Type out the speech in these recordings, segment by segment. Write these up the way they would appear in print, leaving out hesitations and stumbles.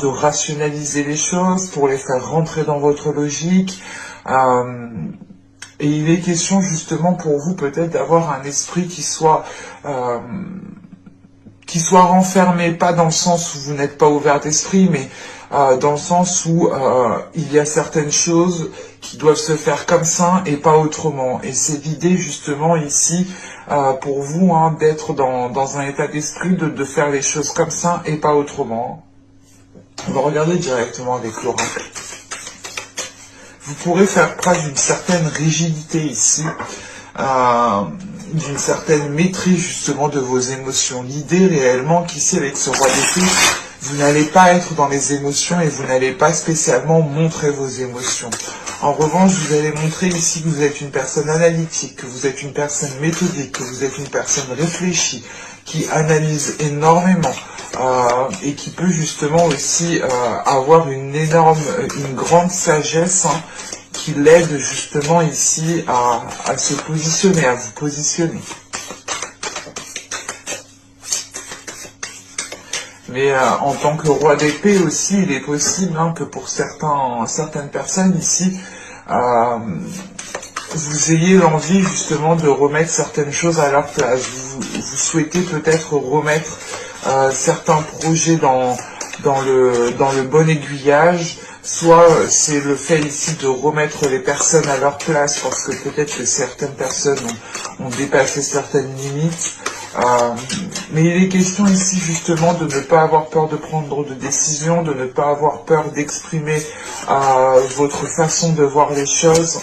de rationaliser les choses, pour les faire rentrer dans votre logique. Et il est question justement pour vous peut-être d'avoir un esprit qui soit renfermé, pas dans le sens où vous n'êtes pas ouvert d'esprit, mais dans le sens où il y a certaines choses qui doivent se faire comme ça et pas autrement. Et c'est l'idée justement ici pour vous d'être dans un état d'esprit de faire les choses comme ça et pas autrement. On va regarder directement avec l'oracle. Vous pourrez faire preuve d'une certaine rigidité ici, d'une certaine maîtrise justement de vos émotions. L'idée réellement qu'ici avec ce roi d'épée, vous n'allez pas être dans les émotions et vous n'allez pas spécialement montrer vos émotions. En revanche, vous allez montrer ici que vous êtes une personne analytique, que vous êtes une personne méthodique, que vous êtes une personne réfléchie, qui analyse énormément et qui peut justement aussi avoir une grande sagesse qui l'aide justement ici à se positionner, à vous positionner. Mais en tant que roi d'épée aussi, il est possible que pour certaines personnes ici, vous ayez l'envie justement de remettre certaines choses à leur place. Vous souhaitez peut-être remettre certains projets dans le bon aiguillage. Soit c'est le fait ici de remettre les personnes à leur place parce que peut-être que certaines personnes ont dépassé certaines limites. Mais il est question ici justement de ne pas avoir peur de prendre de décisions, de ne pas avoir peur d'exprimer votre façon de voir les choses.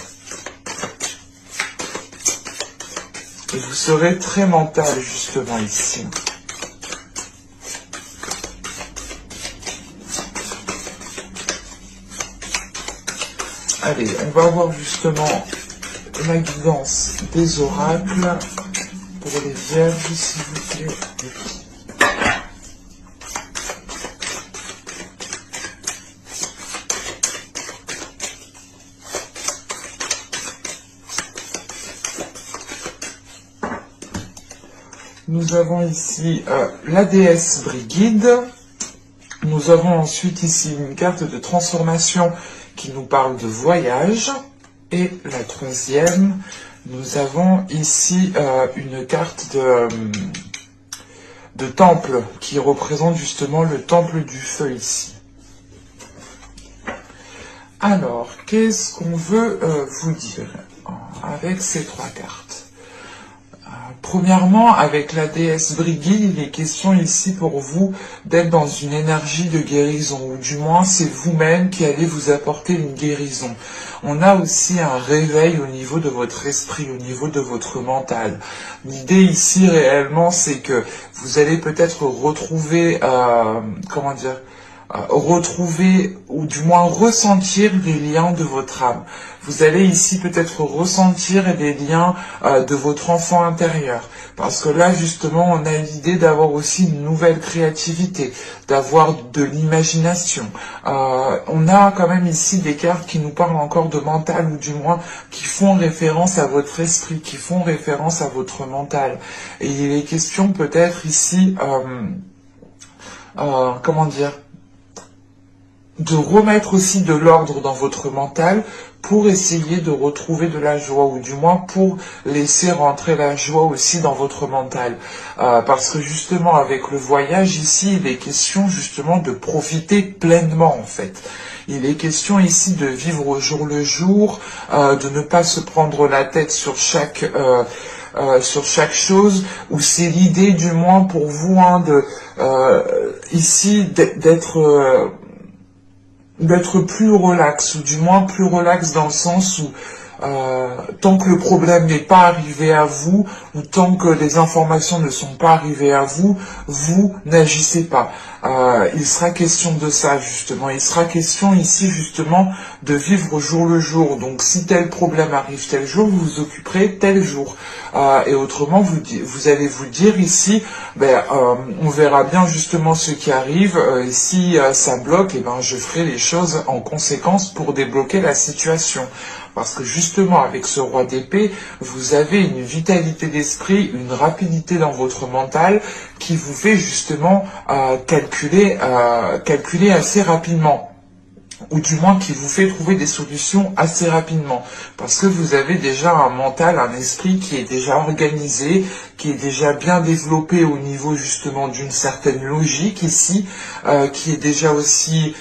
Et vous serez très mental justement ici. Allez, on va voir justement la guidance des oracles pour les vierges, s'il vous plaît. Nous avons ici la déesse Brigide. Nous avons ensuite ici une carte de transformation qui nous parle de voyage. Et la troisième, nous avons ici une carte de temple qui représente justement le temple du feu ici. Alors, qu'est-ce qu'on veut vous dire avec ces trois cartes? Premièrement, avec la déesse Brigide, il est question ici pour vous d'être dans une énergie de guérison, ou du moins c'est vous-même qui allez vous apporter une guérison. On a aussi un réveil au niveau de votre esprit, au niveau de votre mental. L'idée ici réellement, c'est que vous allez peut-être retrouver, retrouver ou du moins ressentir les liens de votre âme. Vous allez ici peut-être ressentir les liens de votre enfant intérieur. Parce que là, justement, on a l'idée d'avoir aussi une nouvelle créativité, d'avoir de l'imagination. On a quand même ici des cartes qui nous parlent encore de mental, ou du moins qui font référence à votre esprit, qui font référence à votre mental. Et il est question peut-être ici, de remettre aussi de l'ordre dans votre mental pour essayer de retrouver de la joie, ou du moins pour laisser rentrer la joie aussi dans votre mental. Parce que justement avec le voyage ici, il est question justement de profiter pleinement en fait. Il est question ici de vivre au jour le jour, de ne pas se prendre la tête sur chaque chose, ou c'est l'idée du moins pour vous ici d'être plus relax, ou du moins plus relax dans le sens où tant que le problème n'est pas arrivé à vous, ou tant que les informations ne sont pas arrivées à vous, vous n'agissez pas. Il sera question de ça justement, il sera question ici justement de vivre au jour le jour. Donc si tel problème arrive tel jour, vous vous occuperez tel jour. Et autrement, vous allez vous dire ici, on verra bien justement ce qui arrive, et si ça bloque, je ferai les choses en conséquence pour débloquer la situation. Parce que justement, avec ce roi d'épée, vous avez une vitalité d'esprit, une rapidité dans votre mental qui vous fait justement calculer calculé assez rapidement, ou du moins qui vous fait trouver des solutions assez rapidement, parce que vous avez déjà un mental, un esprit qui est déjà organisé, qui est déjà bien développé au niveau justement d'une certaine logique ici, qui est déjà aussi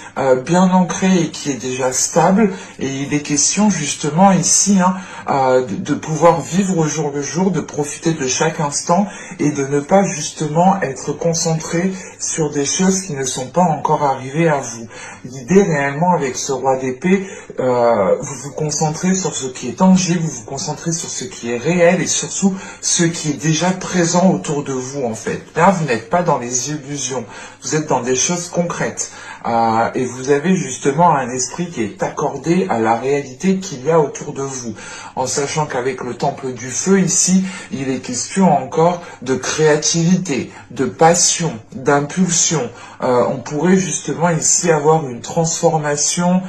bien ancré et qui est déjà stable, et il est question justement ici de pouvoir vivre au jour le jour, de profiter de chaque instant et de ne pas justement être concentré sur des choses qui ne sont pas encore arrivées à vous. L'idée réellement avec ce roi d'épée, vous vous concentrez sur ce qui est tangible, vous vous concentrez sur ce qui est réel et surtout ce qui est déjà présent autour de vous en fait. Là, vous n'êtes pas dans les illusions, vous êtes dans des choses concrètes. Et vous avez justement un esprit qui est accordé à la réalité qu'il y a autour de vous. En sachant qu'avec le temple du feu ici, il est question encore de créativité, de passion, d'impulsion. On pourrait justement ici avoir une transformation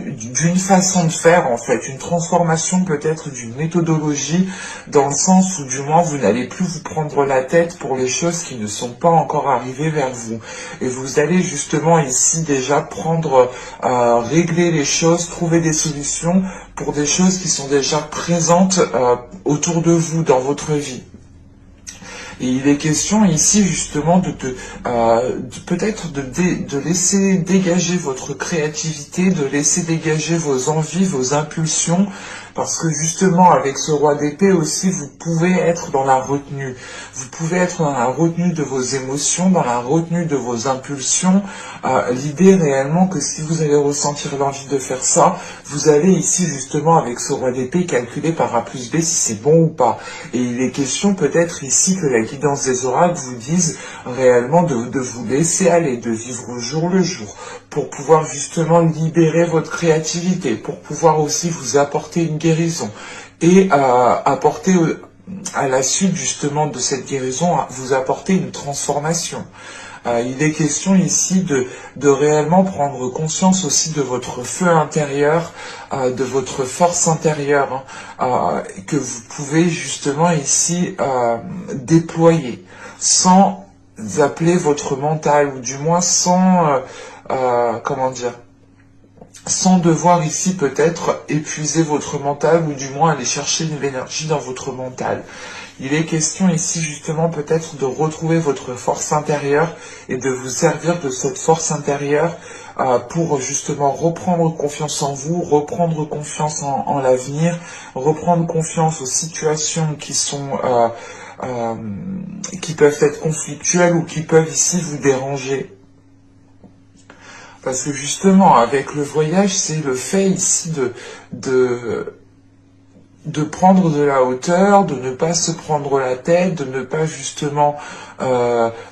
d'une façon de faire en fait, une transformation peut-être d'une méthodologie, dans le sens où du moins vous n'allez plus vous prendre la tête pour les choses qui ne sont pas encore arrivées vers vous. Et vous allez justement ici déjà régler les choses, trouver des solutions pour des choses qui sont déjà présentes autour de vous dans votre vie. Et il est question ici justement peut-être de laisser dégager votre créativité, de laisser dégager vos envies, vos impulsions, parce que justement avec ce roi d'épée aussi, vous pouvez être dans la retenue. Vous pouvez être dans la retenue de vos émotions, dans la retenue de vos impulsions. L'idée réellement que si vous allez ressentir l'envie de faire ça, vous allez ici justement avec ce roi d'épée calculer par A plus B si c'est bon ou pas. Et il est question peut-être ici que la guidance des oracles vous dise réellement de vous laisser aller, de vivre au jour le jour, pour pouvoir justement libérer votre créativité, pour pouvoir aussi vous apporter une guérison et apporter à la suite justement de cette guérison, vous apporter une transformation. Il est question ici de réellement prendre conscience aussi de votre feu intérieur, de votre force intérieure, que vous pouvez justement ici déployer, sans appeler votre mental, ou du moins sans, sans devoir ici peut-être épuiser votre mental, ou du moins aller chercher de l'énergie dans votre mental. Il est question ici justement peut-être de retrouver votre force intérieure et de vous servir de cette force intérieure pour justement reprendre confiance en vous, reprendre confiance en l'avenir, reprendre confiance aux situations qui peuvent être conflictuelles ou qui peuvent ici vous déranger. Parce que justement, avec le voyage, c'est le fait ici de prendre de la hauteur, de ne pas se prendre la tête, de ne pas justement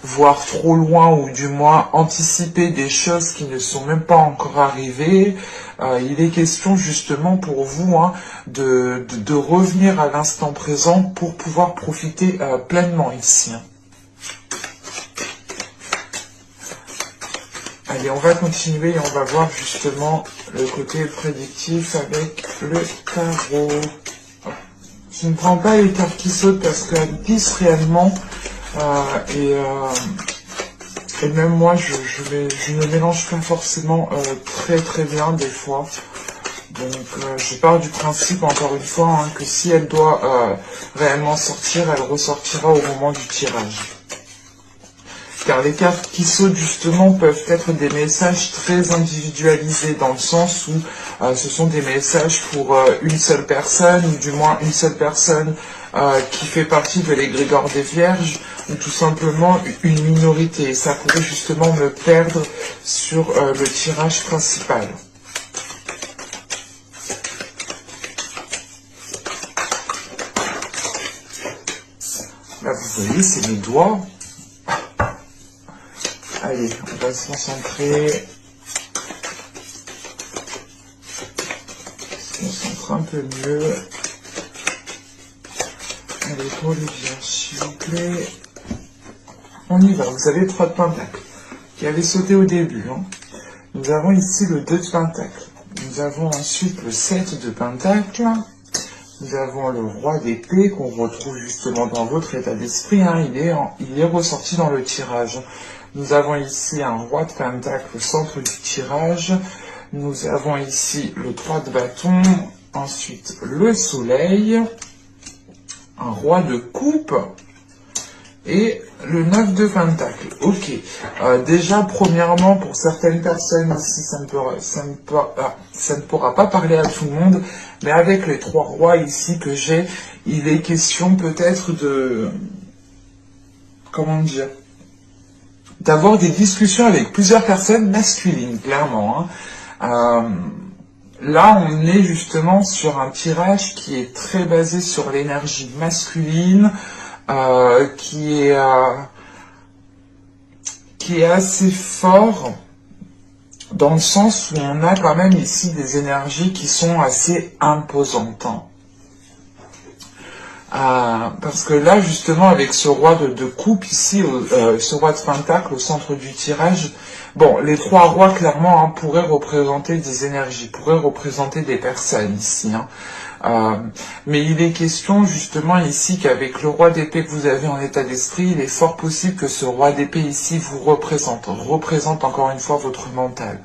voir trop loin, ou du moins anticiper des choses qui ne sont même pas encore arrivées. Il est question justement pour vous de revenir à l'instant présent pour pouvoir profiter pleinement ici. Allez, on va continuer et on va voir justement le côté prédictif avec le tarot. Je ne prends pas les cartes qui sautent parce qu'elles glissent réellement et même moi je ne mélange pas forcément très bien des fois. Donc je pars du principe encore une fois que si elle doit réellement sortir, elle ressortira au moment du tirage. Car les cartes qui sautent justement peuvent être des messages très individualisés, dans le sens où ce sont des messages pour une seule personne, ou du moins une seule personne qui fait partie de l'égrégore des Vierges, ou tout simplement une minorité. Et ça pourrait justement me perdre sur le tirage principal. Là vous voyez, c'est mes doigts. Allez, on va se concentrer. Se concentrer un peu mieux. Allez, pour les vierges, s'il vous plaît. On y va. Vous avez 3 de pentacles qui avaient sauté au début. Nous avons ici le 2 de pentacles. Nous avons ensuite le 7 de pentacles. Nous avons le roi d'épée qu'on retrouve justement dans votre état d'esprit. Il est ressorti dans le tirage. Nous avons ici un roi de pentacle au centre du tirage. Nous avons ici le 3 de bâton, ensuite le soleil, un roi de coupe et le 9 de pentacle. Ok. Déjà, premièrement, pour certaines personnes ici, ça ne pourra pas parler à tout le monde, mais avec les 3 rois ici que j'ai, il est question peut-être de... Comment dire, d'avoir des discussions avec plusieurs personnes masculines, clairement. Là, on est justement sur un tirage qui est très basé sur l'énergie masculine, qui est assez fort, dans le sens où on a quand même ici des énergies qui sont assez imposantes. Parce que là, justement, avec ce roi de coupe ici, ce roi de pentacle au centre du tirage, bon, les 3 rois, clairement, pourraient représenter des énergies, pourraient représenter des personnes ici. Mais il est question, justement, ici, qu'avec le roi d'épée que vous avez en état d'esprit, il est fort possible que ce roi d'épée ici vous représente encore une fois votre mental.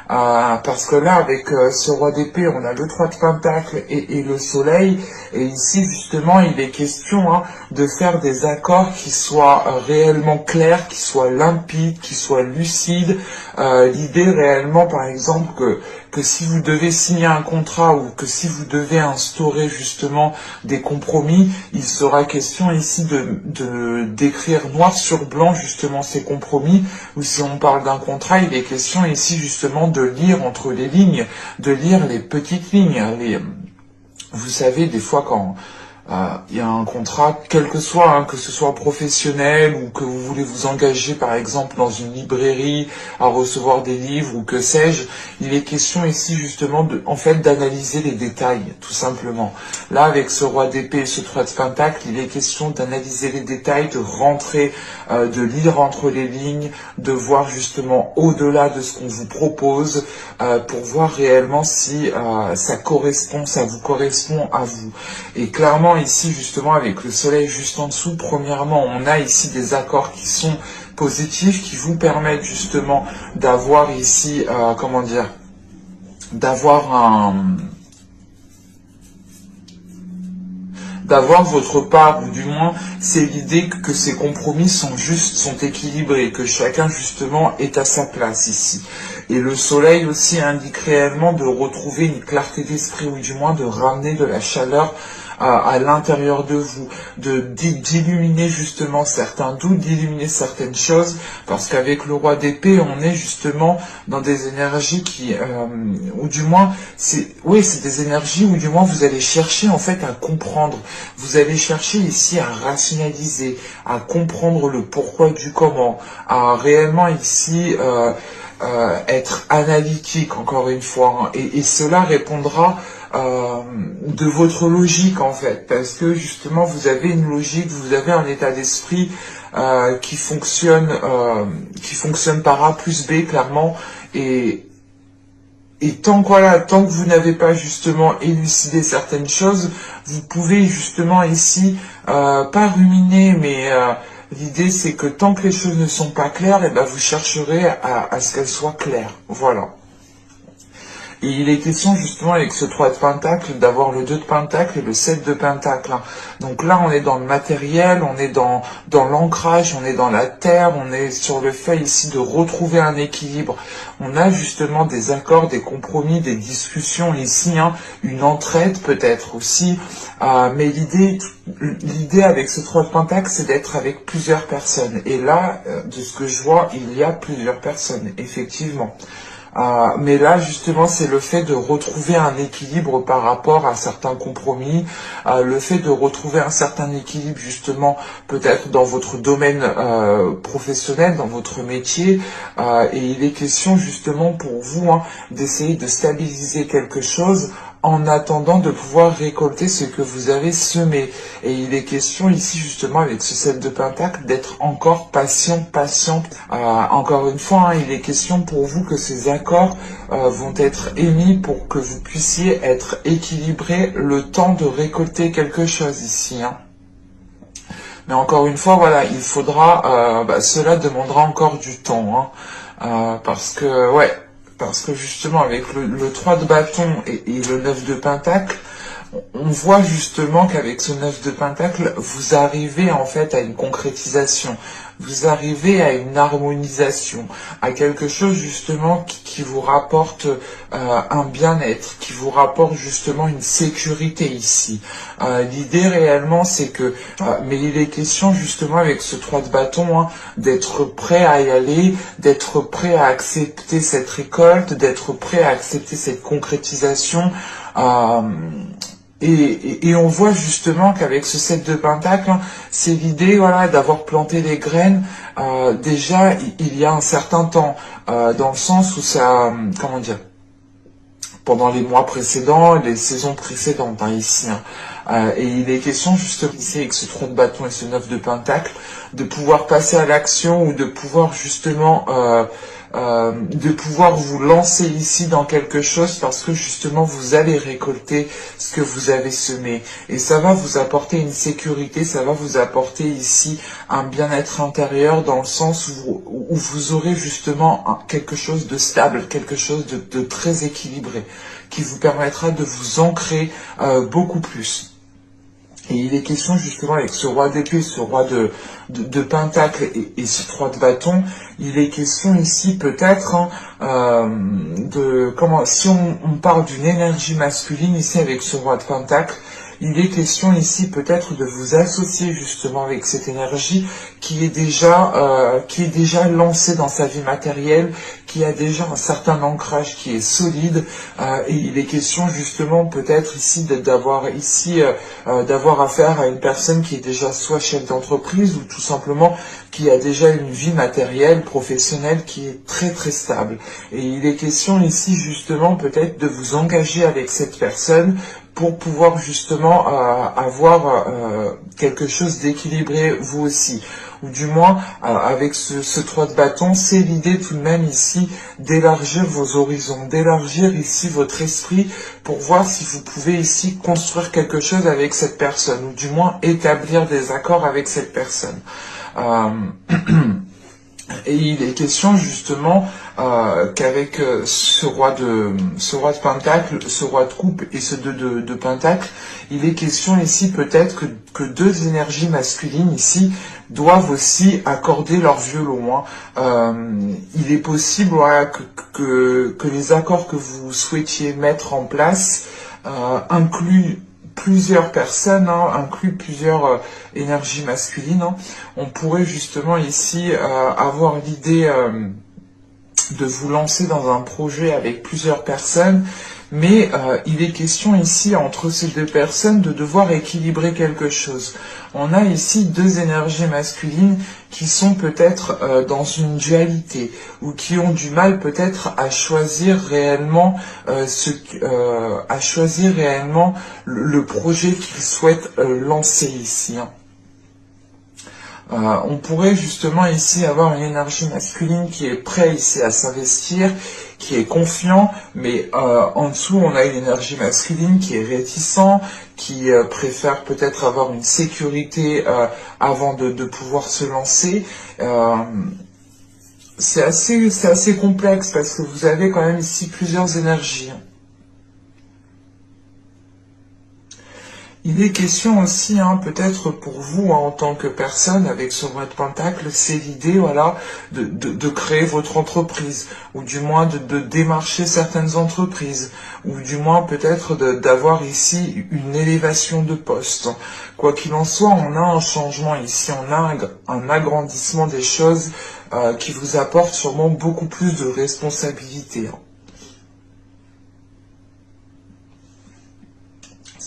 Parce que là, avec ce roi d'épée, on a le 3 de pentacle et le soleil. Et ici, justement, il est question de faire des accords qui soient réellement clairs, qui soient limpides, qui soient lucides. L'idée réellement, par exemple, que si vous devez signer un contrat ou que si vous devez instaurer justement des compromis, il sera question ici d'écrire noir sur blanc justement ces compromis, ou si on parle d'un contrat, il est question ici justement de lire entre les lignes, de lire les petites lignes. Vous savez, des fois quand il y a un contrat, quel que soit, que ce soit professionnel ou que vous voulez vous engager par exemple dans une librairie à recevoir des livres ou que sais-je, il est question ici justement d'analyser les détails, tout simplement. Là, avec ce roi d'épée et ce 3 de pentacle, il est question d'analyser les détails, de rentrer, de lire entre les lignes, de voir justement au-delà de ce qu'on vous propose pour voir réellement si ça vous correspond à vous. Et clairement, ici, justement, avec le soleil juste en dessous, premièrement, on a ici des accords qui sont positifs, qui vous permettent justement d'avoir ici, d'avoir votre part, ou du moins, c'est l'idée que ces compromis sont justes, sont équilibrés, que chacun, justement, est à sa place ici. Et le soleil aussi indique réellement de retrouver une clarté d'esprit, ou du moins de ramener de la chaleur à l'intérieur de vous, d'illuminer justement certains doutes, d'illuminer certaines choses, parce qu'avec le roi d'épée, on est justement dans des énergies qui, ou du moins, c'est des énergies où du moins vous allez chercher en fait à comprendre, vous allez chercher ici à rationaliser, à comprendre le pourquoi du comment, à réellement ici être analytique encore une fois, et cela répondra de votre logique en fait, parce que justement vous avez une logique, vous avez un état d'esprit qui fonctionne par A plus B clairement, et tant que vous n'avez pas justement élucidé certaines choses, vous pouvez justement ici pas ruminer, mais l'idée c'est que tant que les choses ne sont pas claires, et ben vous chercherez à ce qu'elles soient claires. Voilà. Et il est question justement avec ce 3 de pentacle d'avoir le 2 de pentacle et le 7 de pentacle. Donc là on est dans le matériel, on est dans l'ancrage, on est dans la terre, on est sur le fait ici de retrouver un équilibre. On a justement des accords, des compromis, des discussions ici, une entraide peut-être aussi. Mais l'idée avec ce 3 de pentacle, c'est d'être avec plusieurs personnes. Et là, de ce que je vois, il y a plusieurs personnes, effectivement. Mais là, justement, c'est le fait de retrouver un équilibre par rapport à certains compromis, le fait de retrouver un certain équilibre, justement, peut-être dans votre domaine professionnel, dans votre métier, et il est question, justement, pour vous, d'essayer de stabiliser quelque chose en attendant de pouvoir récolter ce que vous avez semé. Et il est question ici justement avec ce 7 de pentacle d'être encore patiente. Encore une fois, il est question pour vous que ces accords vont être émis pour que vous puissiez être équilibré le temps de récolter quelque chose ici. Mais encore une fois, voilà, il faudra, cela demandera encore du temps, hein, parce que justement avec le 3 de bâton et le 9 de pentacle, on voit justement qu'avec ce 9 de pentacle, vous arrivez en fait à une concrétisation, vous arrivez à une harmonisation, à quelque chose justement qui vous rapporte un bien-être, qui vous rapporte justement une sécurité ici. L'idée réellement c'est que, mais il est question justement avec ce 3 de bâton, hein, d'être prêt à y aller, d'être prêt à accepter cette récolte, d'être prêt à accepter cette concrétisation. Et on voit justement qu'avec ce 7 de pentacle, hein, c'est l'idée, voilà, d'avoir planté des graines. Déjà, il y a un certain temps, dans le sens où ça, comment dire, pendant les mois précédents, les saisons précédentes, hein, ici. Hein. Et il est question justement ici avec ce 3 de bâton et ce 9 de pentacle, de pouvoir passer à l'action ou de pouvoir justement de pouvoir vous lancer ici dans quelque chose parce que justement vous allez récolter ce que vous avez semé et ça va vous apporter une sécurité, ça va vous apporter ici un bien-être intérieur dans le sens où vous aurez justement quelque chose de stable, quelque chose de très équilibré qui vous permettra de vous ancrer beaucoup plus. Et il est question justement avec ce roi d'épée, ce roi de pentacle et ce 3 de bâton, il est question ici peut-être si on parle d'une énergie masculine ici avec ce roi de pentacle, il est question ici peut-être de vous associer justement avec cette énergie qui est déjà lancée dans sa vie matérielle, qui a déjà un certain ancrage qui est solide, et il est question justement peut-être ici d'avoir affaire à une personne qui est déjà soit chef d'entreprise ou tout simplement qui a déjà une vie matérielle, professionnelle qui est très très stable. Et il est question ici justement peut-être de vous engager avec cette personne pour pouvoir justement avoir quelque chose d'équilibré vous aussi. Ou du moins, avec ce 3 de bâton, c'est l'idée tout de même ici d'élargir vos horizons, d'élargir ici votre esprit pour voir si vous pouvez ici construire quelque chose avec cette personne, ou du moins établir des accords avec cette personne. Et il est question justement qu'avec ce roi de pentacle, ce roi de coupe et ce 2 de pentacle, il est question ici peut-être que deux énergies masculines ici doivent aussi accorder leur violon. Hein. Il est possible voilà, que les accords que vous souhaitiez mettre en place incluent plusieurs personnes, hein, inclut plusieurs énergies masculines. Hein. On pourrait justement ici avoir l'idée de vous lancer dans un projet avec plusieurs personnes, mais il est question ici entre ces deux personnes de devoir équilibrer quelque chose. On a ici deux énergies masculines qui sont peut-être dans une dualité ou qui ont du mal peut-être à choisir réellement le projet qu'ils souhaitent lancer ici. Hein. On pourrait justement ici avoir une énergie masculine qui est prêt ici à s'investir, qui est confiant, mais en dessous on a une énergie masculine qui est réticent, qui préfère peut-être avoir une sécurité avant de pouvoir se lancer. C'est assez complexe parce que vous avez quand même ici plusieurs énergies. Il est question aussi, hein, peut-être pour vous, hein, en tant que personne, avec ce roi de pentacle, c'est l'idée, voilà, de créer votre entreprise, ou du moins de démarcher certaines entreprises, ou du moins peut-être d'avoir ici une élévation de poste. Quoi qu'il en soit, on a un changement ici, on a un agrandissement des choses qui vous apporte sûrement beaucoup plus de responsabilités. Hein.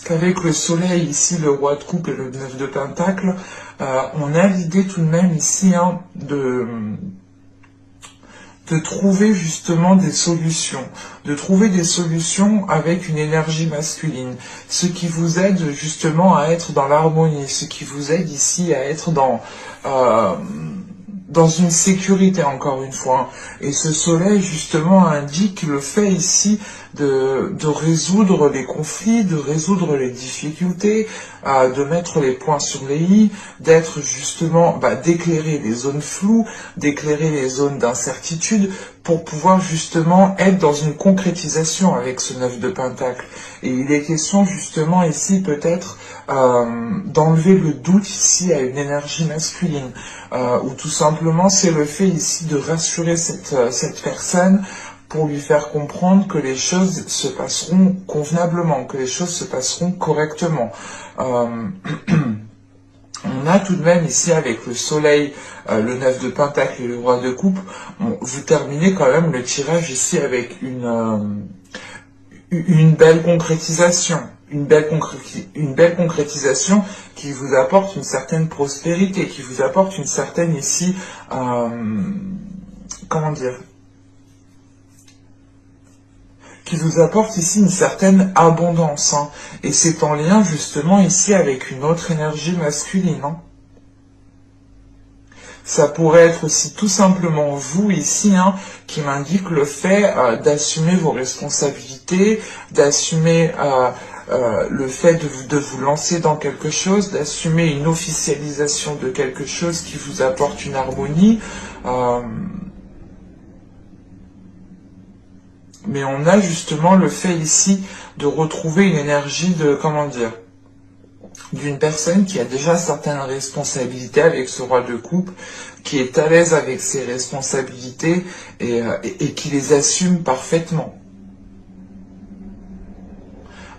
Qu'avec le soleil ici, le roi de coupe et le 9 de pentacle, on a l'idée tout de même ici hein, de trouver justement des solutions, de trouver des solutions avec une énergie masculine, ce qui vous aide justement à être dans l'harmonie, ce qui vous aide ici à être dans une sécurité, encore une fois. Hein. Et ce soleil, justement, indique le fait ici de résoudre les conflits, de résoudre les difficultés, de mettre les points sur les i, d'être justement, d'éclairer les zones floues, d'éclairer les zones d'incertitude, pour pouvoir justement être dans une concrétisation avec ce 9 de Pentacle. Et il est question justement ici peut-être d'enlever le doute ici à une énergie masculine, ou tout simplement c'est le fait ici de rassurer cette personne pour lui faire comprendre que les choses se passeront convenablement, que les choses se passeront correctement. On a tout de même ici avec le soleil, le 9 de Pentacle et le roi de coupe, vous terminez quand même le tirage ici avec une belle concrétisation. Une belle concrétisation qui vous apporte une certaine prospérité, qui vous apporte une certaine ici, comment dire, qui vous apporte ici une certaine abondance. Hein. Et c'est en lien justement ici avec une autre énergie masculine. Hein. Ça pourrait être aussi tout simplement vous ici, hein, qui m'indique le fait d'assumer vos responsabilités, d'assumer le fait de vous lancer dans quelque chose, d'assumer une officialisation de quelque chose qui vous apporte une harmonie. Mais on a justement le fait ici de retrouver une énergie de, comment dire, d'une personne qui a déjà certaines responsabilités avec ce roi de coupe, qui est à l'aise avec ses responsabilités et qui les assume parfaitement.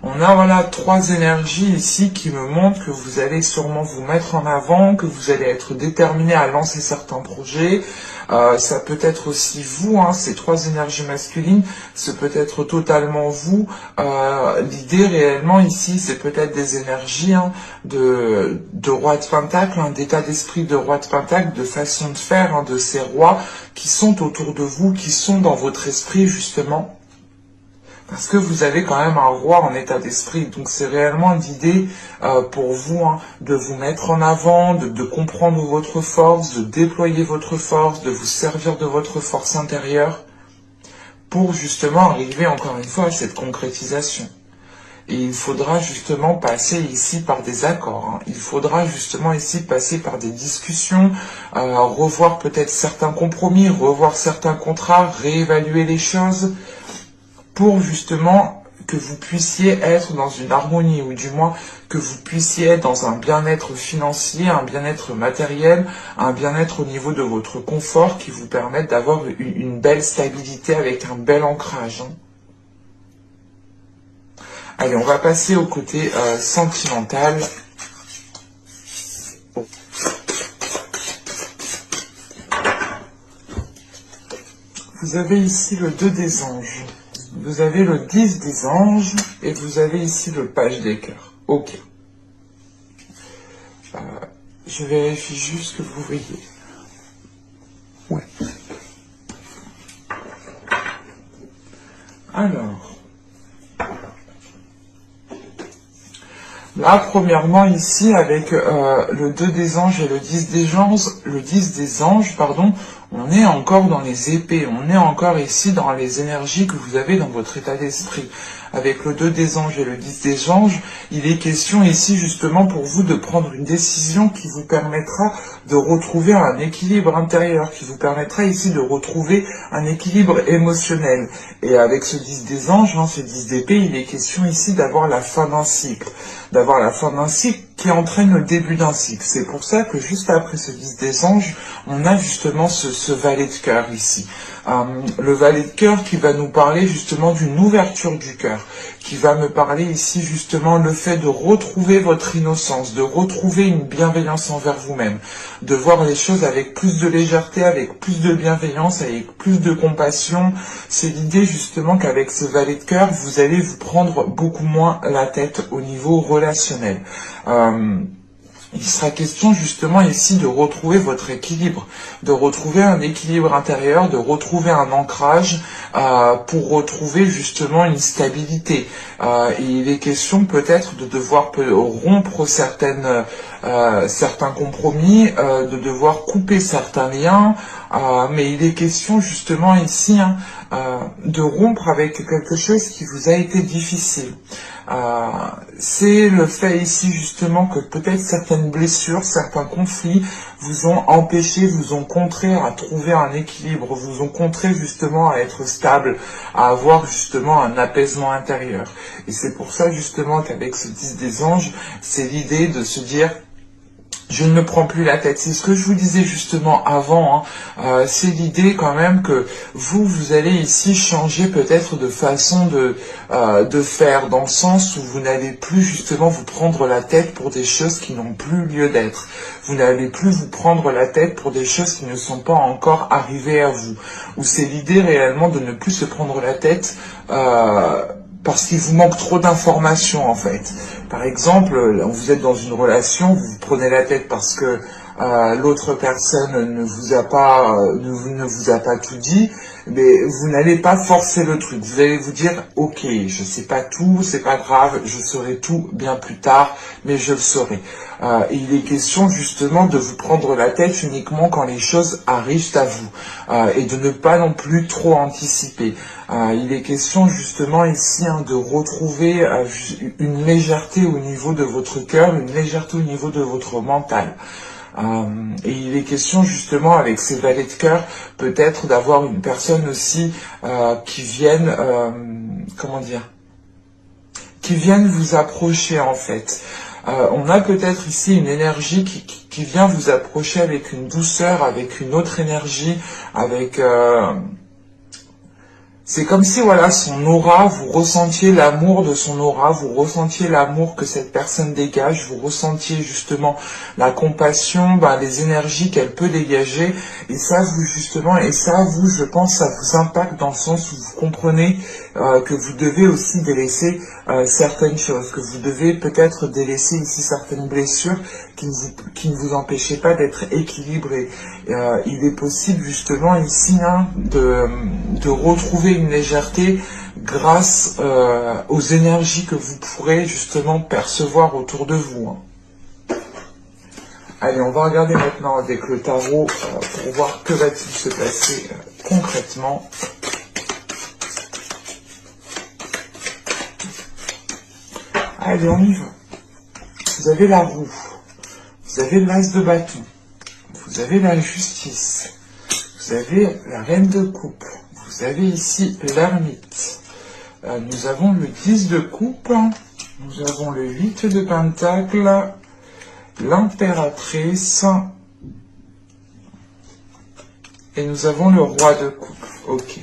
On a voilà 3 énergies ici qui me montrent que vous allez sûrement vous mettre en avant, que vous allez être déterminé à lancer certains projets. Ça peut être aussi vous, hein, ces 3 énergies masculines, ce peut être totalement vous. L'idée réellement ici, c'est peut-être des énergies hein, de roi de Pentacle, hein, d'état d'esprit de roi de Pentacle, de façon de faire, hein, de ces rois qui sont autour de vous, qui sont dans votre esprit justement. Parce que vous avez quand même un roi en état d'esprit. Donc c'est réellement l'idée pour vous hein, de vous mettre en avant, de comprendre votre force, de déployer votre force, de vous servir de votre force intérieure pour justement arriver encore une fois à cette concrétisation. Et il faudra justement passer ici par des accords. Hein. Il faudra justement ici passer par des discussions, revoir peut-être certains compromis, revoir certains contrats, réévaluer les choses, pour justement que vous puissiez être dans une harmonie, ou du moins que vous puissiez être dans un bien-être financier, un bien-être matériel, un bien-être au niveau de votre confort qui vous permette d'avoir une belle stabilité avec un bel ancrage. Hein. Allez, on va passer au côté sentimental. Vous avez ici le 2 des anges. Vous avez le 10 des anges et vous avez ici le page des cœurs. Ok. Je vérifie juste que vous voyez. Ouais. Alors. Là, premièrement, ici, avec le 2 des anges et le 10 des anges, pardon, on est encore dans les épées, on est encore ici dans les énergies que vous avez dans votre état d'esprit. Avec le 2 des anges et le 10 des anges, il est question ici justement pour vous de prendre une décision qui vous permettra de retrouver un équilibre intérieur, qui vous permettra ici de retrouver un équilibre émotionnel. Et avec ce 10 des anges, hein, ce 10 d'épée, il est question ici d'avoir la fin d'un cycle. D'avoir la fin d'un cycle qui entraîne le début d'un cycle. C'est pour ça que juste après ce 10 des anges, on a justement ce valet de cœur ici. Le valet de cœur qui va nous parler justement d'une ouverture du cœur, qui va me parler ici justement le fait de retrouver votre innocence, de retrouver une bienveillance envers vous-même, de voir les choses avec plus de légèreté, avec plus de bienveillance, avec plus de compassion. C'est l'idée justement qu'avec ce valet de cœur, vous allez vous prendre beaucoup moins la tête au niveau relationnel. Il sera question justement ici de retrouver votre équilibre, de retrouver un équilibre intérieur, de retrouver un ancrage pour retrouver justement une stabilité. Et il est question peut-être de devoir rompre certains compromis, de devoir couper certains liens, mais il est question justement ici de rompre avec quelque chose qui vous a été difficile. C'est le fait ici justement que peut-être certaines blessures, certains conflits vous ont empêché, vous ont contré à trouver un équilibre, vous ont contré justement à être stable, à avoir justement un apaisement intérieur. Et c'est pour ça justement qu'avec ce 10 des anges, c'est l'idée de se dire: je ne me prends plus la tête. C'est ce que je vous disais justement avant. C'est l'idée quand même que vous allez ici changer peut-être de façon de faire, dans le sens où vous n'allez plus justement vous prendre la tête pour des choses qui n'ont plus lieu d'être. Vous n'allez plus vous prendre la tête pour des choses qui ne sont pas encore arrivées à vous. Ou c'est l'idée réellement de ne plus se prendre la tête parce qu'il vous manque trop d'informations en fait. Par exemple, vous êtes dans une relation, vous vous prenez la tête parce que l'autre personne ne vous a pas tout dit, mais vous n'allez pas forcer le truc. Vous allez vous dire: ok, je sais pas tout, c'est pas grave, je saurai tout bien plus tard, mais je le saurai. Et il est question justement de vous prendre la tête uniquement quand les choses arrivent à vous, et de ne pas non plus trop anticiper. Il est question justement ici de retrouver une légèreté au niveau de votre cœur, une légèreté au niveau de votre mental. Et il est question justement avec ces valets de cœur peut-être d'avoir une personne aussi qui vienne, qui vienne vous approcher en fait. On a peut-être ici une énergie qui vient vous approcher avec une douceur, avec une autre énergie, avec... c'est comme si, voilà, son aura, vous ressentiez l'amour de son aura, vous ressentiez l'amour que cette personne dégage, vous ressentiez justement la compassion, les énergies qu'elle peut dégager, et ça, je pense, ça vous impacte dans le sens où vous comprenez que vous devez aussi délaisser certaines choses, que vous devez peut-être délaisser ici certaines blessures qui ne vous empêchaient pas d'être équilibré. Il est possible justement ici de retrouver une légèreté grâce aux énergies que vous pourrez justement percevoir autour de vous. Allez, on va regarder maintenant avec le tarot pour voir que va-t-il se passer concrètement. Allez, on y va. Vous avez la roue, vous avez l'as de bâton, vous avez la justice, vous avez la reine de coupe, vous avez ici l'ermite, nous avons le 10 de coupe, nous avons le 8 de pentacle, l'impératrice, et nous avons le roi de coupe. Ok.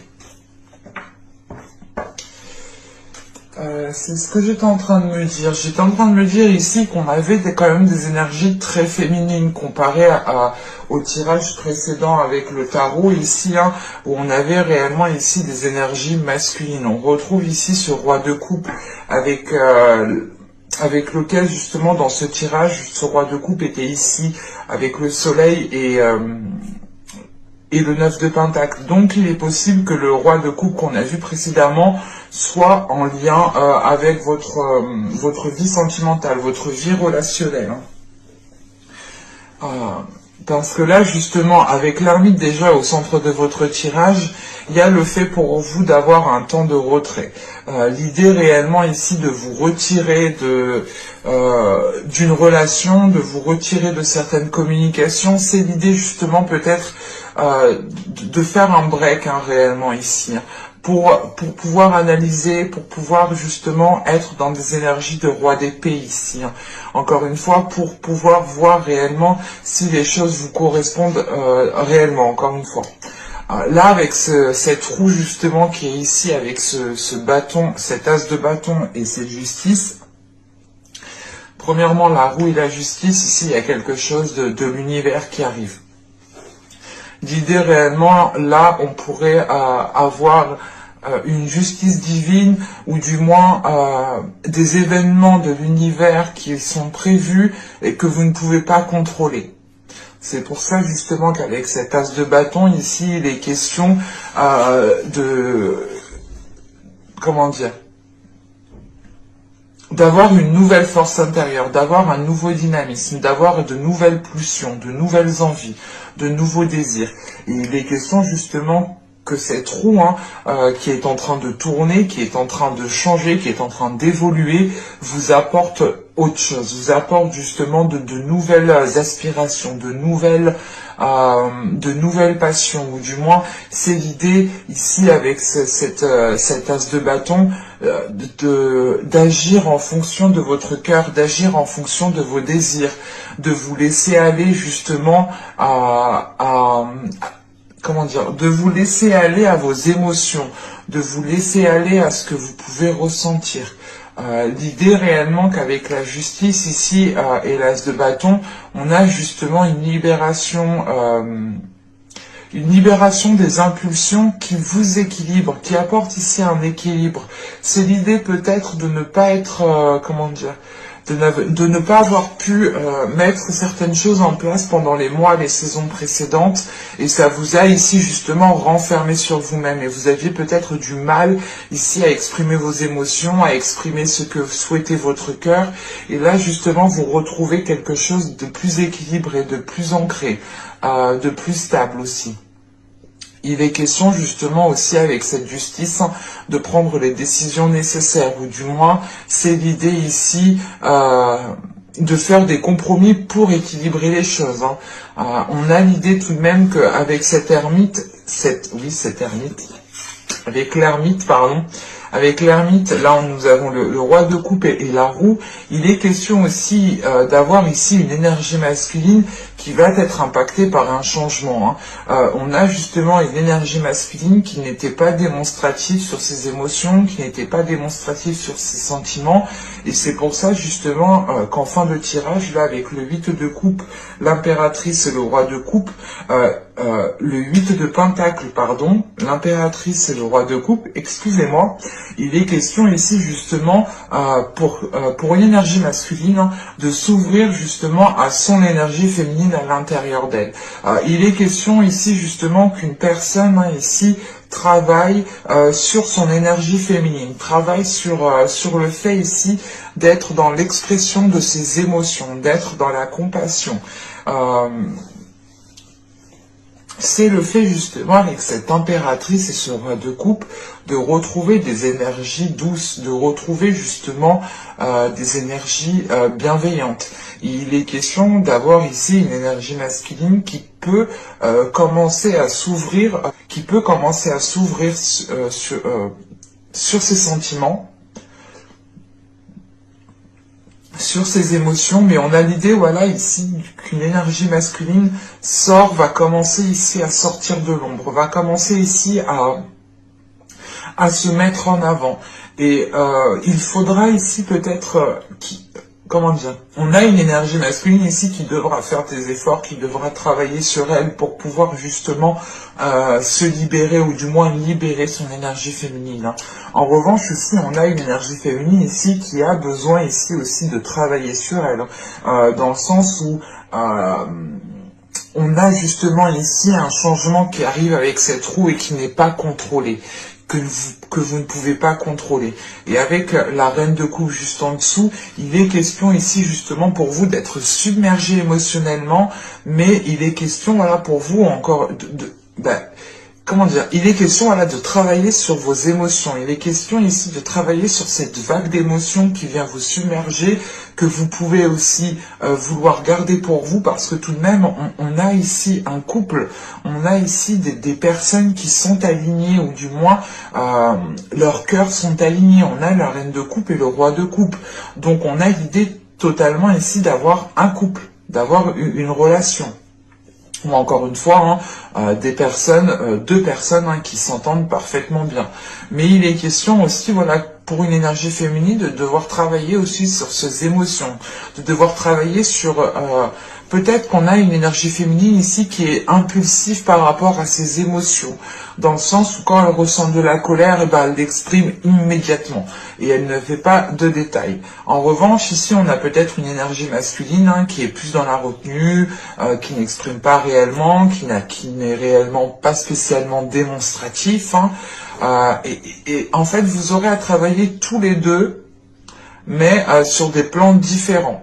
C'est ce que j'étais en train de me dire. J'étais en train de me dire ici qu'on avait quand même des énergies très féminines comparées au tirage précédent avec le tarot ici, où on avait réellement ici des énergies masculines. On retrouve ici ce roi de coupe avec lequel justement dans ce tirage, ce roi de coupe était ici avec le soleil et le 9 de pentacle. Donc il est possible que le roi de coupe qu'on a vu précédemment soit en lien avec votre vie sentimentale, votre vie relationnelle. Parce que là, justement, avec l'ermite déjà au centre de votre tirage, il y a le fait pour vous d'avoir un temps de retrait. L'idée réellement ici de vous retirer d'une relation, de vous retirer de certaines communications, c'est l'idée justement peut-être de faire un break réellement ici. Pour pouvoir analyser, pour pouvoir justement être dans des énergies de roi d'épée ici. Encore une fois, pour pouvoir voir réellement si les choses vous correspondent réellement, encore une fois. Là, avec cette roue justement qui est ici, avec ce bâton, cet as de bâton et cette justice, premièrement, la roue et la justice, ici, il y a quelque chose de l'univers qui arrive. L'idée réellement, là, on pourrait avoir une justice divine, ou du moins des événements de l'univers qui sont prévus et que vous ne pouvez pas contrôler. C'est pour ça justement qu'avec cet as de bâton ici, il est question comment dire, d'avoir une nouvelle force intérieure, d'avoir un nouveau dynamisme, d'avoir de nouvelles pulsions, de nouvelles envies, de nouveaux désirs. Et il est question justement que cette roue qui est en train de tourner, qui est en train de changer, qui est en train d'évoluer, vous apporte autre chose, vous apporte justement de nouvelles aspirations, de nouvelles passions, ou du moins c'est l'idée ici avec cet as de bâton, d'agir en fonction de votre cœur, d'agir en fonction de vos désirs, de vous laisser aller justement comment dire, de vous laisser aller à vos émotions, de vous laisser aller à ce que vous pouvez ressentir. L'idée réellement qu'avec la justice ici et l'as de bâton, on a justement une libération des impulsions qui vous équilibrent, qui apporte ici un équilibre. C'est l'idée peut-être de ne pas être, comment dire, de ne pas avoir pu mettre certaines choses en place pendant les mois, les saisons précédentes, et ça vous a ici justement renfermé sur vous-même, et vous aviez peut-être du mal ici à exprimer vos émotions, à exprimer ce que souhaitait votre cœur, et là justement vous retrouvez quelque chose de plus équilibré, de plus ancré, de plus stable aussi. Il est question justement aussi avec cette justice de prendre les décisions nécessaires, ou du moins c'est l'idée ici de faire des compromis pour équilibrer les choses. On a l'idée tout de même qu'avec cette ermite, avec l'ermite, là nous avons le roi de coupe et la roue. Il est question aussi d'avoir ici une énergie masculine qui va être impactée par un changement. On a justement une énergie masculine qui n'était pas démonstrative sur ses émotions, qui n'était pas démonstrative sur ses sentiments, et c'est pour ça justement qu'en fin de tirage, là avec le 8 de coupe, l'impératrice et le roi de coupe, le 8 de pentacle, pardon, l'impératrice et le roi de coupe, excusez-moi, il est question ici justement pour une énergie masculine de s'ouvrir justement à son énergie féminine à l'intérieur d'elle. Il est question ici justement qu'une personne ici travaille sur son énergie féminine, travaille sur le fait ici d'être dans l'expression de ses émotions, d'être dans la compassion. C'est le fait justement avec cette impératrice et ce roi de coupe de retrouver des énergies douces, de retrouver justement des énergies bienveillantes. Il est question d'avoir ici une énergie masculine qui peut commencer à s'ouvrir, sur ses sentiments, sur ses émotions, mais on a l'idée, voilà, ici, qu'une énergie masculine va commencer ici à sortir de l'ombre, va commencer ici à se mettre en avant. Et il faudra ici peut-être, comment dire, on a une énergie masculine ici qui devra faire des efforts, qui devra travailler sur elle pour pouvoir justement se libérer, ou du moins libérer son énergie féminine. En revanche, ici, on a une énergie féminine ici qui a besoin ici aussi de travailler sur elle, dans le sens où on a justement ici un changement qui arrive avec cette roue et qui n'est pas contrôlé, que vous ne pouvez pas contrôler. Et avec la reine de coupe juste en dessous, il est question ici justement pour vous d'être submergé émotionnellement, mais il est question, voilà, pour vous encore comment dire, il est question voilà, de travailler sur vos émotions. Il est question ici de travailler sur cette vague d'émotions qui vient vous submerger, que vous pouvez aussi vouloir garder pour vous, parce que tout de même, on a ici un couple, on a ici des personnes qui sont alignées, ou du moins, leurs cœurs sont alignés. On a la reine de coupe et le roi de coupe. Donc on a l'idée totalement ici d'avoir un couple, d'avoir une relation. Ou encore une fois, deux personnes qui s'entendent parfaitement bien. Mais il est question aussi, voilà, pour une énergie féminine de devoir travailler aussi sur ses émotions, de devoir travailler sur... peut-être qu'on a une énergie féminine ici qui est impulsive par rapport à ses émotions, dans le sens où quand elle ressent de la colère, eh ben, elle l'exprime immédiatement et elle ne fait pas de détails. En revanche, ici, on a peut-être une énergie masculine qui est plus dans la retenue, qui n'exprime pas réellement, qui n'est réellement pas spécialement démonstratif. Et en fait, vous aurez à travailler tous les deux, mais sur des plans différents.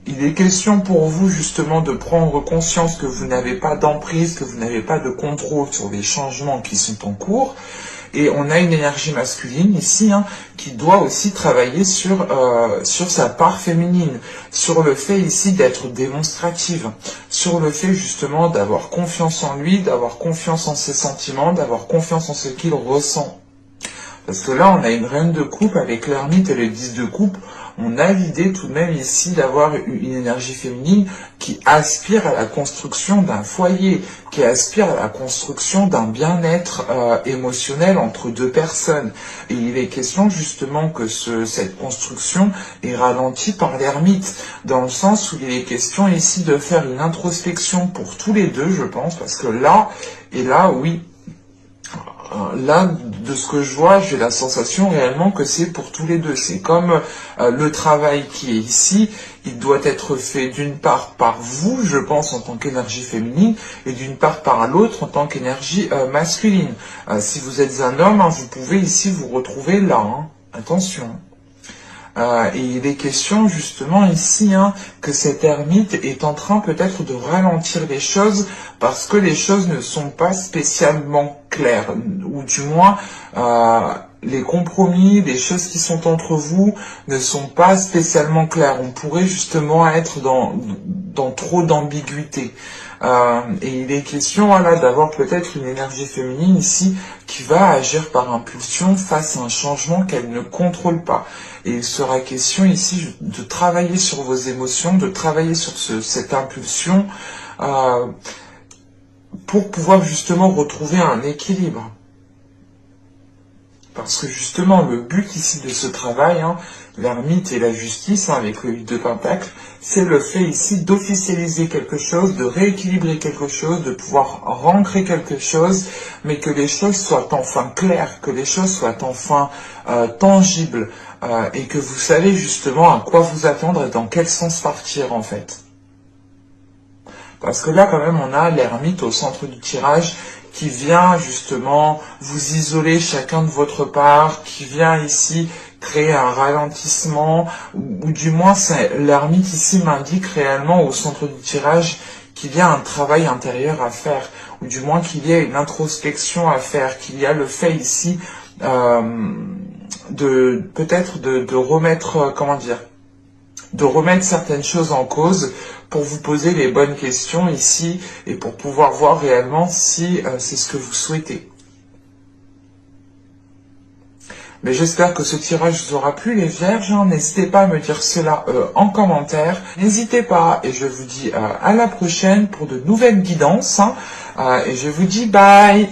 Il est question pour vous justement de prendre conscience que vous n'avez pas d'emprise, que vous n'avez pas de contrôle sur les changements qui sont en cours. Et on a une énergie masculine ici qui doit aussi travailler sur sa part féminine, sur le fait ici d'être démonstrative, sur le fait justement d'avoir confiance en lui, d'avoir confiance en ses sentiments, d'avoir confiance en ce qu'il ressent. Parce que là, on a une reine de coupe avec l'ermite et le 10 de coupe. On a l'idée tout de même ici d'avoir une énergie féminine qui aspire à la construction d'un foyer, qui aspire à la construction d'un bien-être émotionnel entre deux personnes. Et il est question justement que cette construction est ralentie par l'ermite, dans le sens où il est question ici de faire une introspection pour tous les deux, je pense, parce que là, et là, oui, là, de ce que je vois, j'ai la sensation réellement que c'est pour tous les deux. C'est comme le travail qui est ici, il doit être fait d'une part par vous, je pense, en tant qu'énergie féminine, et d'une part par l'autre en tant qu'énergie masculine. Si vous êtes un homme, vous pouvez ici vous retrouver là. Attention. Et il est question justement ici que cet ermite est en train peut-être de ralentir les choses parce que les choses ne sont pas spécialement claires, ou du moins les compromis, les choses qui sont entre vous ne sont pas spécialement claires. On pourrait justement être dans trop d'ambiguïté. Et il est question d'avoir peut-être une énergie féminine ici qui va agir par impulsion face à un changement qu'elle ne contrôle pas. Et il sera question ici de travailler sur vos émotions, de travailler sur cette impulsion pour pouvoir justement retrouver un équilibre. Parce que justement, le but ici de ce travail, l'ermite et la justice, avec le 8 de Pentacle, c'est le fait ici d'officialiser quelque chose, de rééquilibrer quelque chose, de pouvoir rancrer quelque chose, mais que les choses soient enfin claires, que les choses soient enfin tangibles, et que vous savez justement à quoi vous attendre et dans quel sens partir en fait. Parce que là, quand même, on a l'ermite au centre du tirage qui vient justement vous isoler chacun de votre part, qui vient ici créer un ralentissement, ou du moins l'ermite ici m'indique réellement au centre du tirage qu'il y a un travail intérieur à faire, ou du moins qu'il y a une introspection à faire, qu'il y a le fait ici peut-être de remettre, de remettre certaines choses en cause pour vous poser les bonnes questions ici et pour pouvoir voir réellement si c'est ce que vous souhaitez. Mais j'espère que ce tirage vous aura plu les vierges. N'hésitez pas à me dire cela en commentaire. N'hésitez pas et je vous dis à la prochaine pour de nouvelles guidances. Et je vous dis bye.